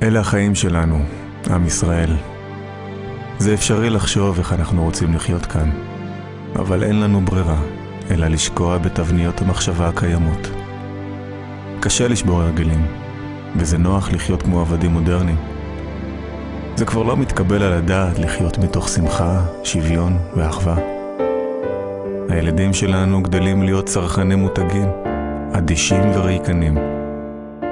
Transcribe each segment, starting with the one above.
אלה החיים שלנו, עם ישראל. זה אפשרי לחשוב איך אנחנו רוצים לחיות כאן, אבל אין לנו ברירה, אלא לשקוע בתבניות המחשבה הקיימות. קשה לשבור הרגלים, וזה נוח לחיות כמו עבדים מודרניים. זה כבר לא מתקבל על הדעת לחיות מתוך שמחה, שוויון ואחווה. הילדים שלנו גדלים להיות צרכני מותגים, אדישים וריקנים.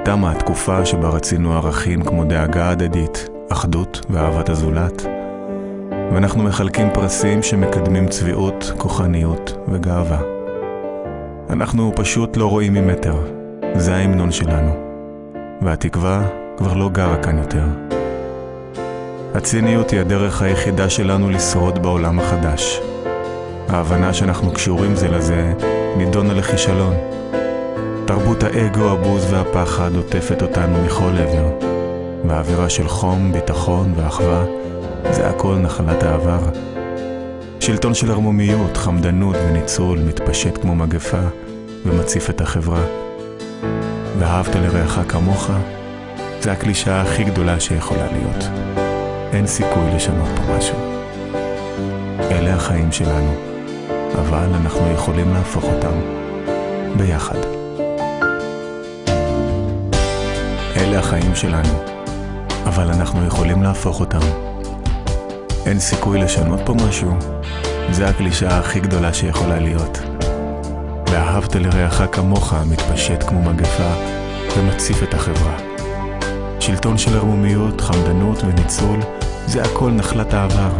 תמה התקופה שבה רצינו ערכים כמו דאגה הדדית, אחדות ואהבת הזולת. ואנחנו מחלקים פרסים שמקדמים צביעות, כוחניות וגאווה. אנחנו פשוט לא רואים ממטר. זה ההמנון שלנו. והתקווה כבר לא גרה כאן יותר. הציניות היא הדרך היחידה שלנו לשרוד בעולם החדש. ההבנה שאנחנו קשורים זה לזה נידונה לכישלון. תרבות האגו, הבוז והפחד עוטפת אותנו מכל עבר. והאווירה של חום, ביטחון ואחווה זה הכל נחלת העבר. שלטון של הרמומיות, חמדנות וניצול מתפשט כמו מגפה ומציף את החברה. ואהבת לרעך כמוך זה הקלישאה הכי גדולה שיכולה להיות. אין סיכוי לשנות פה משהו. אלה החיים שלנו, אבל אנחנו יכולים להפוך אותם ביחד. אלה החיים שלנו, אבל אנחנו יכולים להפוך אותם. אין סיכוי לשנות פה משהו, זה הקלישאה הכי גדולה שיכולה להיות. ואהבת לרעך כמוך מתפשט כמו מגפה ומציף את החברה. שלטון של הרמומיות, חמדנות וניצול זה הכל נחלת העבר.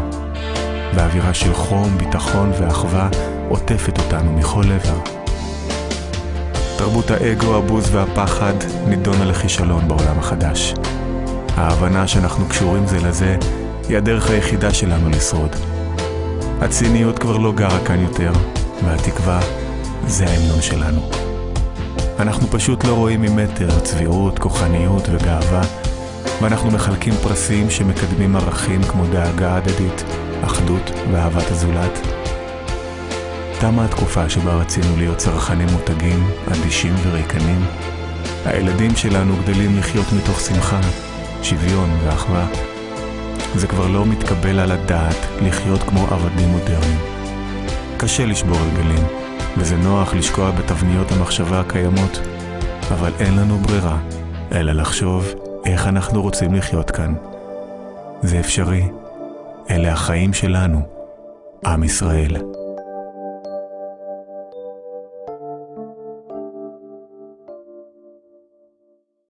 והאווירה של חום, ביטחון ואחווה עוטפת אותנו מכל עבר. תרבות האגו, הבוז והפחד נידונה לכישלון בעולם החדש. ההבנה שאנחנו קשורים זה לזה היא הדרך היחידה שלנו לשרוד. הציניות כבר לא גרה כאן יותר, והתקווה זה ההמנון שלנו. אנחנו פשוט לא רואים ממטר צביעות, כוחניות וגאווה, ואנחנו מחלקים פרסים שמקדמים ערכים כמו דאגה הדדית, אחדות ואהבת הזולת. תמה התקופה שבה רצינו להיות צרכנים מותגים, אדישים וריקנים. הילדים שלנו גדלים לחיות מתוך שמחה, שוויון ואחווה. זה כבר לא מתקבל על הדעת לחיות כמו עבדים מודרניים. קשה לשבור הרגלים, וזה נוח לשקוע בתבניות המחשבה הקיימות, אבל אין לנו ברירה, אלא לחשוב איך אנחנו רוצים לחיות כאן. זה אפשרי. אלה החיים שלנו, עם ישראל.